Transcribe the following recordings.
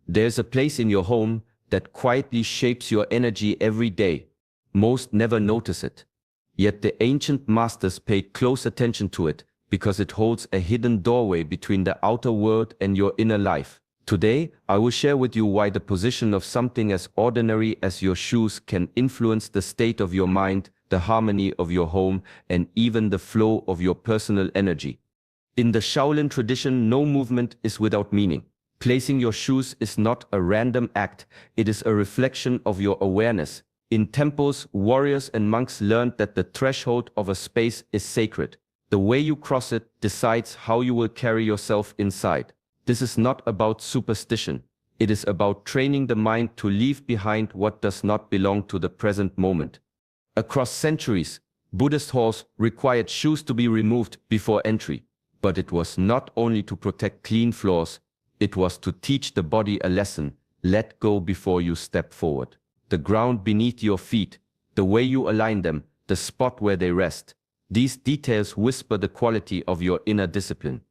There's a place in your home that quietly shapes your energy every day. Most never notice it. Yet the ancient masters paid close attention to it because it holds a hidden doorway between the outer world and your inner life. Today, I will share with you why the position of something as ordinary as your shoes can influence the state of your mind, the harmony of your home, and even the flow of your personal energy. In the Shaolin tradition, no movement is without meaning. Placing your shoes is not a random act, it is a reflection of your awareness. In temples, warriors and monks learned that the threshold of a space is sacred. The way you cross it decides how you will carry yourself inside. This is not about superstition. It is about training the mind to leave behind what does not belong to the present moment. Across centuries, Buddhist halls required shoes to be removed before entry. But it was not only to protect clean floors, it was to teach the body a lesson. Let go before you step forward. The ground beneath your feet, the way you align them, the spot where they rest. These details whisper the quality of your inner discipline.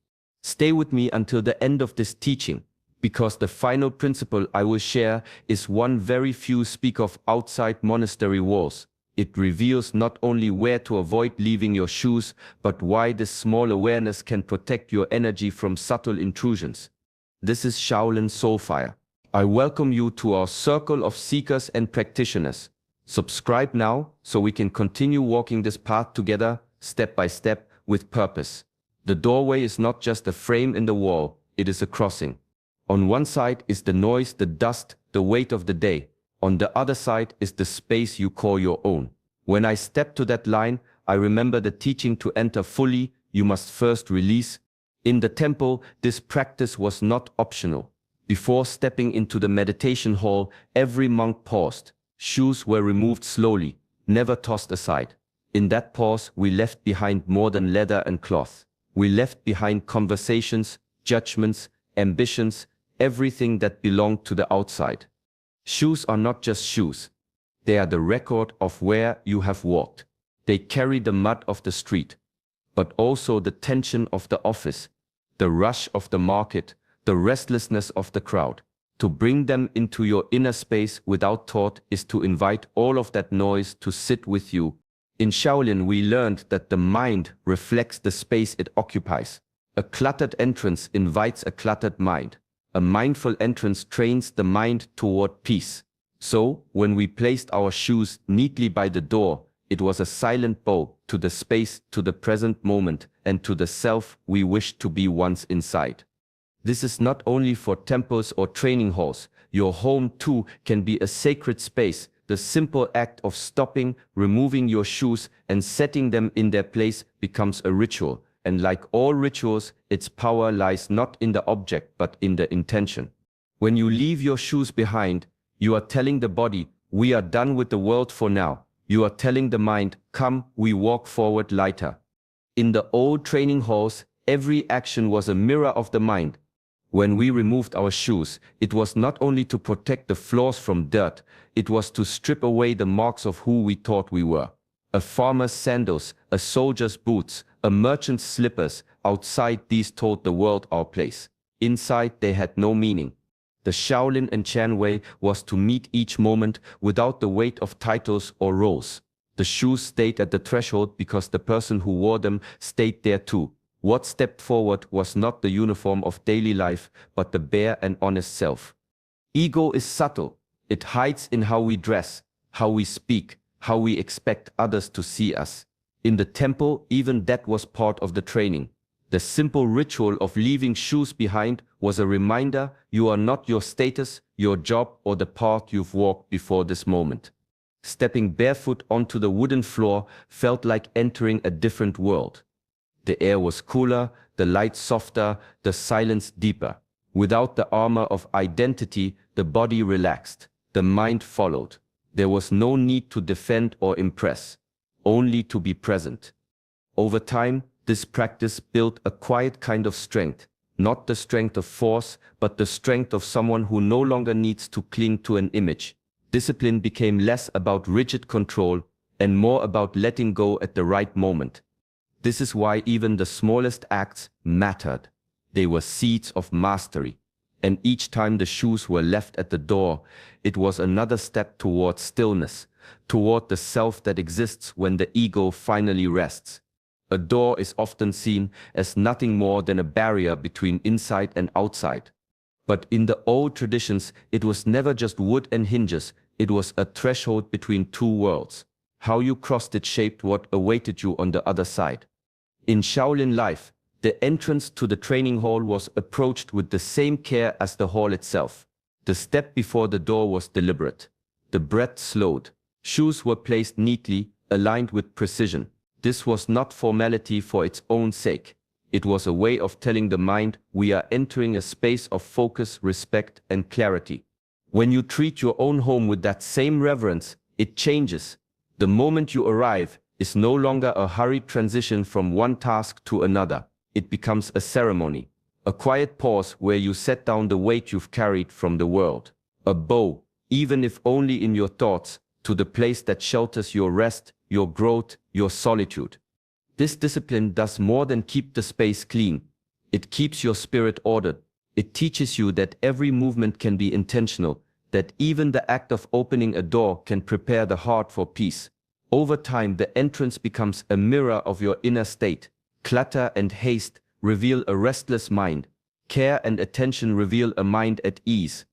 Stay with me until the end of this teaching, because the final principle I will share is one very few speak of outside monastery walls. It reveals not only where to avoid leaving your shoes, but why this small awareness can protect your energy from subtle intrusions. This is Shaolin Soulfire. I welcome you to our circle of seekers and practitioners. Subscribe now so we can continue walking this path together, step by step, with purpose. The doorway is not just a frame in the wall, it is a crossing. On one side is the noise, the dust, the weight of the day. On the other side is the space you call your own. When I step to that line, I remember the teaching: to enter fully, you must first release. In the temple, this practice was not optional. Before stepping into the meditation hall, every monk paused. Shoes were removed slowly, never tossed aside. In that pause, we left behind more than leather and cloth. We left behind conversations, judgments, ambitions, everything that belonged to the outside. Shoes are not just shoes. They are the record of where you have walked. They carry the mud of the street, but also the tension of the office, the rush of the market, the restlessness of the crowd. To bring them into your inner space without thought is to invite all of that noise to sit with you. In Shaolin, we learned that the mind reflects the space it occupies. A cluttered entrance invites a cluttered mind. A mindful entrance trains the mind toward peace. So, when we placed our shoes neatly by the door, it was a silent bow to the space, to the present moment, and to the self we wished to be once inside. This is not only for temples or training halls. Your home too can be a sacred space. The simple act of stopping, removing your shoes, and setting them in their place becomes a ritual. And like all rituals, its power lies not in the object but in the intention. When you leave your shoes behind, you are telling the body, we are done with the world for now. You are telling the mind, come, we walk forward lighter. In the old training halls, every action was a mirror of the mind. When we removed our shoes, it was not only to protect the floors from dirt, it was to strip away the marks of who we thought we were. A farmer's sandals, a soldier's boots, a merchant's slippers. Outside, these told the world our place. Inside, they had no meaning. The Shaolin and Chan way was to meet each moment without the weight of titles or roles. The shoes stayed at the threshold because the person who wore them stayed there too. What stepped forward was not the uniform of daily life, but the bare and honest self. Ego is subtle. It hides in how we dress, how we speak, how we expect others to see us. In the temple, even that was part of the training. The simple ritual of leaving shoes behind was a reminder you are not your status, your job, or the path you've walked before this moment. Stepping barefoot onto the wooden floor felt like entering a different world. The air was cooler, the light softer, the silence deeper. Without the armor of identity, the body relaxed. The mind followed. There was no need to defend or impress, only to be present. Over time, this practice built a quiet kind of strength, not the strength of force, but the strength of someone who no longer needs to cling to an image. Discipline became less about rigid control and more about letting go at the right moment. This is why even the smallest acts mattered. They were seeds of mastery. and each time the shoes were left at the door, it was another step toward stillness, toward the self that exists when the ego finally rests. A door is often seen as nothing more than a barrier between inside and outside. But in the old traditions, it was never just wood and hinges, it was a threshold between two worlds. How you crossed it shaped what awaited you on the other side. In Shaolin life, the entrance to the training hall was approached with the same care as the hall itself. The step before the door was deliberate. The breath slowed. Shoes were placed neatly, aligned with precision. This was not formality for its own sake. It was a way of telling the mind we are entering a space of focus, respect, and clarity. When you treat your own home with that same reverence, it changes. The moment you arrive is no longer a hurried transition from one task to another. It becomes a ceremony, a quiet pause where you set down the weight you've carried from the world. A bow, even if only in your thoughts, to the place that shelters your rest, your growth, your solitude. This discipline does more than keep the space clean. It keeps your spirit ordered. It teaches you that every movement can be intentional, that even the act of opening a door can prepare the heart for peace. Over time, the entrance becomes a mirror of your inner state. Clutter and haste reveal a restless mind. Care and attention reveal a mind at ease.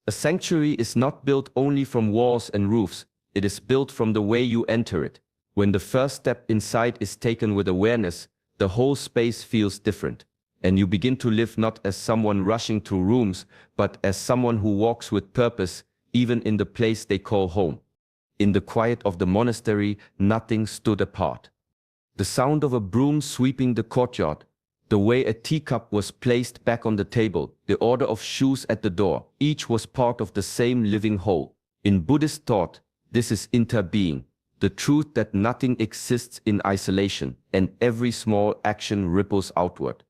A sanctuary is not built only from walls and roofs. It is built from the way you enter it. When the first step inside is taken with awareness, the whole space feels different. And you begin to live not as someone rushing through rooms, but as someone who walks with purpose, even in the place they call home. In the quiet of the monastery, nothing stood apart. The sound of a broom sweeping the courtyard, the way a teacup was placed back on the table, the order of shoes at the door, each was part of the same living whole. In Buddhist thought, this is interbeing, the truth that nothing exists in isolation, and every small action ripples outward.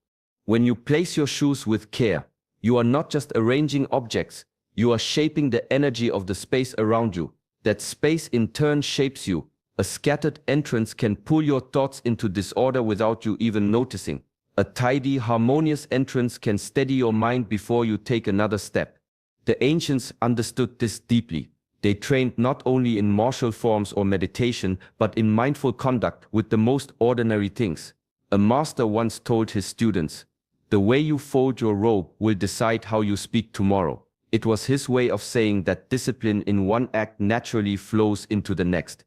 When you place your shoes with care, you are not just arranging objects, you are shaping the energy of the space around you. That space in turn shapes you. A scattered entrance can pull your thoughts into disorder without you even noticing. A tidy, harmonious entrance can steady your mind before you take another step. The ancients understood this deeply. They trained not only in martial forms or meditation, but in mindful conduct with the most ordinary things. A master once told his students, "The way you fold your robe will decide how you speak tomorrow." It was his way of saying that discipline in one act naturally flows into the next.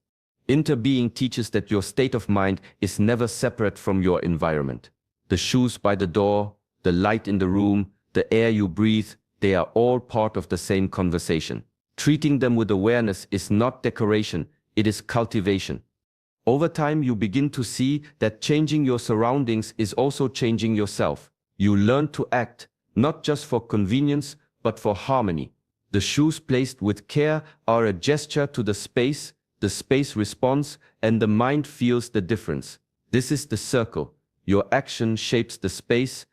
Interbeing teaches that your state of mind is never separate from your environment. The shoes by the door, the light in the room, the air you breathe, they are all part of the same conversation. Treating them with awareness is not decoration, it is cultivation. Over time, you begin to see that changing your surroundings is also changing yourself. You learn to act, not just for convenience, but for harmony. The shoes placed with care are a gesture to the space responds, and the mind feels the difference. This is the circle. Your action shapes the space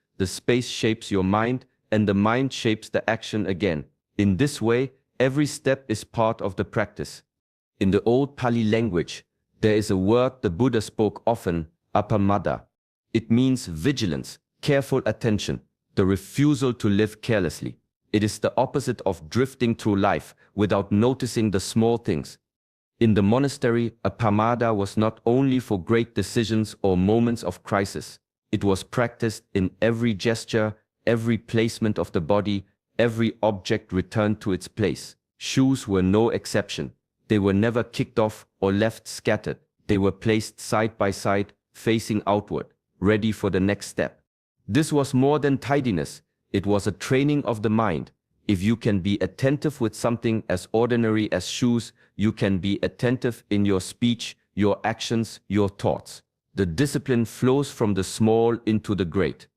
shapes your mind, and the mind shapes the action again. In this way, every step is part of the practice. In the old Pali language, there is a word the Buddha spoke often, appamada. It means vigilance, careful attention, the refusal to live carelessly. It is the opposite of drifting through life without noticing the small things. In the monastery, appamada was not only for great decisions or moments of crisis. It was practiced in every gesture, every placement of the body, every object returned to its place. Shoes were no exception. They were never kicked off or left scattered. They were placed side by side, facing outward, ready for the next step. This was more than tidiness. It was a training of the mind. If you can be attentive with something as ordinary as shoes, you can be attentive in your speech, your actions, your thoughts. The discipline flows from the small into the great.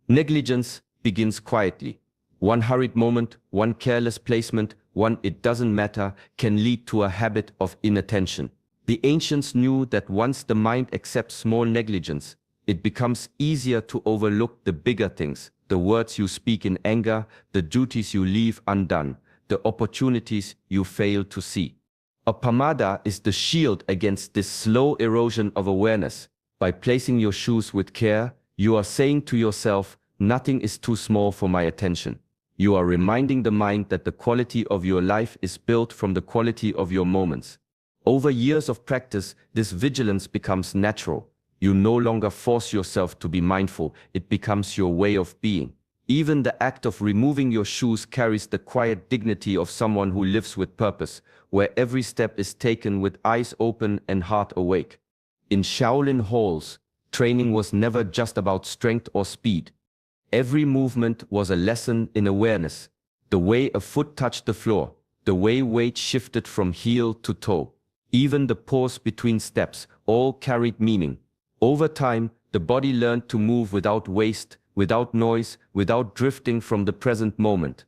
Negligence begins quietly. One hurried moment, one careless placement, one "it doesn't matter" can lead to a habit of inattention. The ancients knew that once the mind accepts small negligence, it becomes easier to overlook the bigger things. The words you speak in anger, the duties you leave undone, the opportunities you fail to see. Appamada is the shield against this slow erosion of awareness. By placing your shoes with care, you are saying to yourself, "Nothing is too small for my attention." You are reminding the mind that the quality of your life is built from the quality of your moments. Over years of practice, this vigilance becomes natural. You no longer force yourself to be mindful, it becomes your way of being. Even the act of removing your shoes carries the quiet dignity of someone who lives with purpose, where every step is taken with eyes open and heart awake. In Shaolin halls, training was never just about strength or speed. Every movement was a lesson in awareness. The way a foot touched the floor, the way weight shifted from heel to toe, even the pause between steps, all carried meaning. Over time, the body learned to move without waste, without noise, without drifting from the present moment.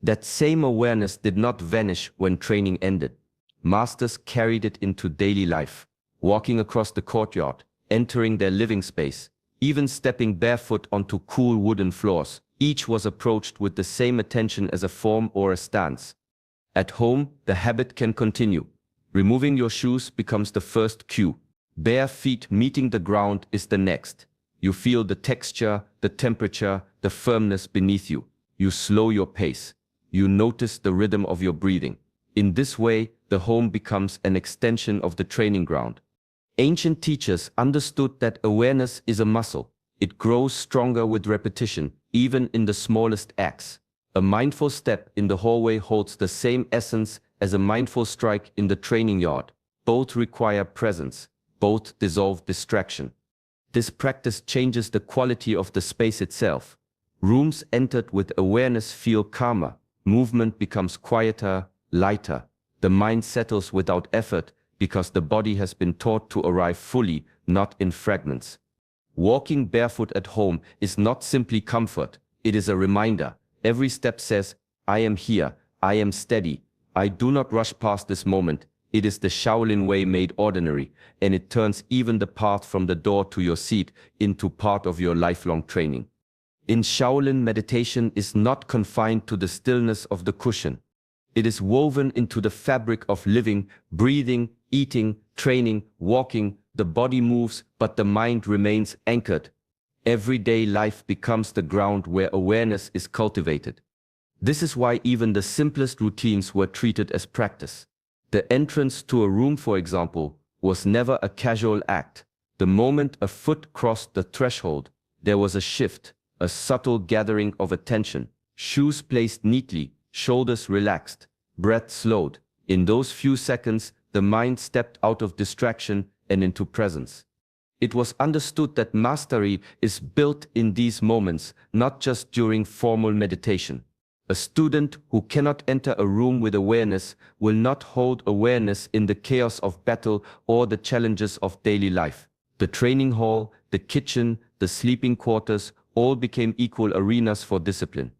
That same awareness did not vanish when training ended. Masters carried it into daily life, walking across the courtyard, entering their living space, even stepping barefoot onto cool wooden floors. Each was approached with the same attention as a form or a stance. At home, the habit can continue. Removing your shoes becomes the first cue. Bare feet meeting the ground is the next. You feel the texture, the temperature, the firmness beneath you. You slow your pace. You notice the rhythm of your breathing. In this way, the home becomes an extension of the training ground. Ancient teachers understood that awareness is a muscle. It grows stronger with repetition, even in the smallest acts. A mindful step in the hallway holds the same essence as a mindful strike in the training yard. Both require presence. Both dissolve distraction. This practice changes the quality of the space itself. Rooms entered with awareness feel calmer. Movement becomes quieter, lighter. The mind settles without effort because the body has been taught to arrive fully, not in fragments. Walking barefoot at home is not simply comfort, it is a reminder. Every step says, I am here, I am steady, I do not rush past this moment. It is the Shaolin way made ordinary, and it turns even the path from the door to your seat into part of your lifelong training. In Shaolin, meditation is not confined to the stillness of the cushion. It is woven into the fabric of living, breathing, eating, training, walking. The body moves, but the mind remains anchored. Everyday life becomes the ground where awareness is cultivated. This is why even the simplest routines were treated as practice. The entrance to a room, for example, was never a casual act. The moment a foot crossed the threshold, there was a shift, a subtle gathering of attention. Shoes placed neatly, shoulders relaxed, breath slowed. In those few seconds, the mind stepped out of distraction and into presence. It was understood that mastery is built in these moments, not just during formal meditation. A student who cannot enter a room with awareness will not hold awareness in the chaos of battle or the challenges of daily life. The training hall, the kitchen, the sleeping quarters all became equal arenas for discipline.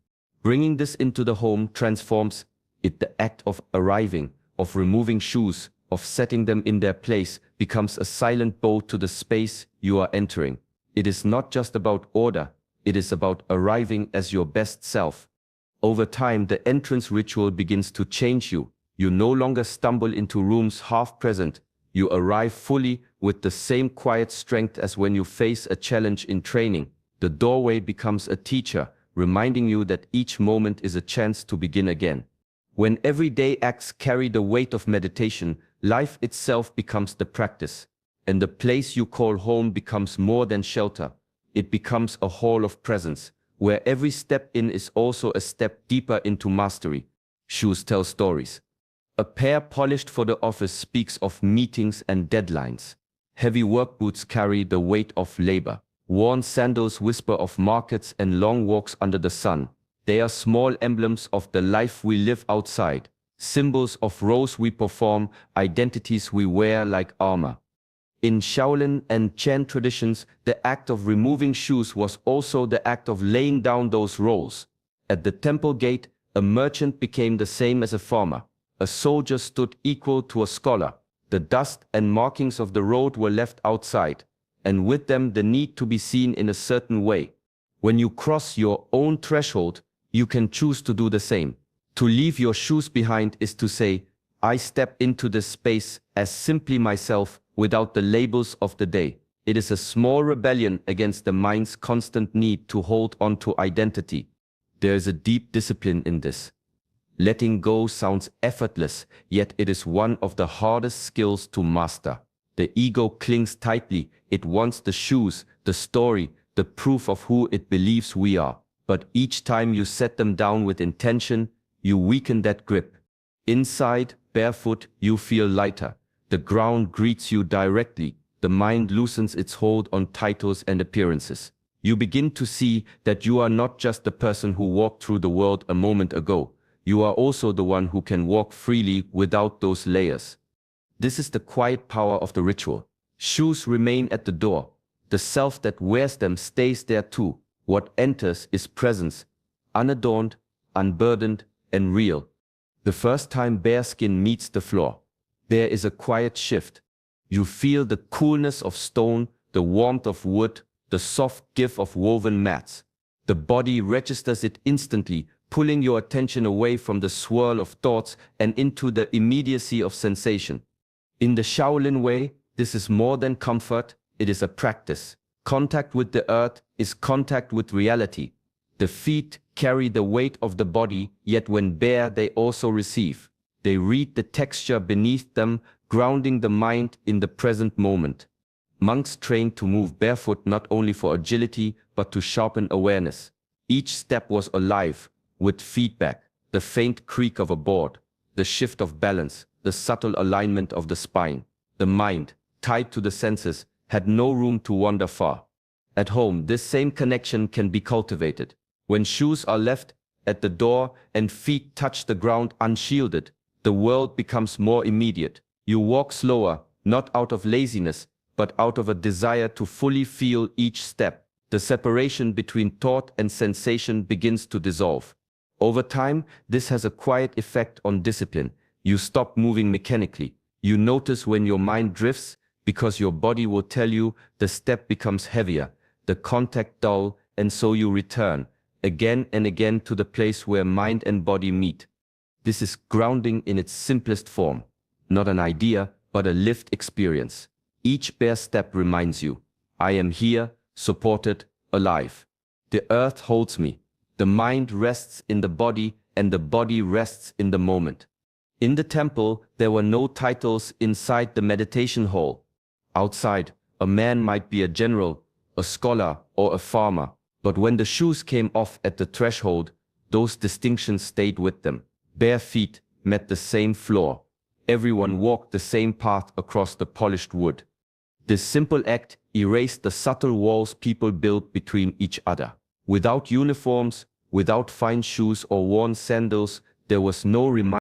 Bringing this into the home transforms it. The act of arriving, of removing shoes, of setting them in their place becomes a silent bow to the space you are entering. It is not just about order, it is about arriving as your best self. Over time, the entrance ritual begins to change you. You no longer stumble into rooms half present. You arrive fully with the same quiet strength as when you face a challenge in training. The doorway becomes a teacher, reminding you that each moment is a chance to begin again. When everyday acts carry the weight of meditation, life itself becomes the practice, and the place you call home becomes more than shelter. It becomes a hall of presence, where every step in is also a step deeper into mastery. Shoes tell stories. A pair polished for the office speaks of meetings and deadlines. Heavy work boots carry the weight of labor. Worn sandals whisper of markets and long walks under the sun. They are small emblems of the life we live outside, symbols of roles we perform, identities we wear like armor. In Shaolin and Chen traditions, the act of removing shoes was also the act of laying down those roles. At the temple gate, a merchant became the same as a farmer. A soldier stood equal to a scholar. The dust and markings of the road were left outside, and with them the need to be seen in a certain way. When you cross your own threshold, you can choose to do the same. To leave your shoes behind is to say, I step into this space as simply myself, without the labels of the day. It is a small rebellion against the mind's constant need to hold on to identity. There is a deep discipline in this. Letting go sounds effortless, yet it is one of the hardest skills to master. The ego clings tightly. It wants the shoes, the story, the proof of who it believes we are. But each time you set them down with intention, you weaken that grip. Inside, barefoot, you feel lighter. The ground greets you directly. The mind loosens its hold on titles and appearances. You begin to see that you are not just the person who walked through the world a moment ago. You are also the one who can walk freely without those layers. This is the quiet power of the ritual. Shoes remain at the door. The self that wears them stays there too. What enters is presence, unadorned, unburdened, and real. The first time bare skin meets the floor, there is a quiet shift. You feel the coolness of stone, the warmth of wood, the soft give of woven mats. The body registers it instantly, pulling your attention away from the swirl of thoughts and into the immediacy of sensation. In the Shaolin way, this is more than comfort, it is a practice. Contact with the earth is contact with reality. The feet carry the weight of the body, yet when bare they also receive. They read the texture beneath them, grounding the mind in the present moment. Monks trained to move barefoot not only for agility, but to sharpen awareness. Each step was alive, with feedback, the faint creak of a board, the shift of balance, the subtle alignment of the spine. The mind, tied to the senses, had no room to wander far. At home, this same connection can be cultivated. When shoes are left at the door and feet touch the ground unshielded, the world becomes more immediate. You walk slower, not out of laziness, but out of a desire to fully feel each step. The separation between thought and sensation begins to dissolve. Over time, this has a quiet effect on discipline. You stop moving mechanically. You notice when your mind drifts, because your body will tell you. The step becomes heavier, the contact dull, and so you return, again and again, to the place where mind and body meet. This is grounding in its simplest form. Not an idea, but a lived experience. Each bare step reminds you, I am here, supported, alive. The earth holds me. The mind rests in the body, and the body rests in the moment. In the temple, there were no titles inside the meditation hall. Outside, a man might be a general, a scholar, or a farmer. But when the shoes came off at the threshold, those distinctions stayed with them. Bare feet met the same floor. Everyone walked the same path across the polished wood. This simple act erased the subtle walls people built between each other. Without uniforms, without fine shoes or worn sandals, there was no reminder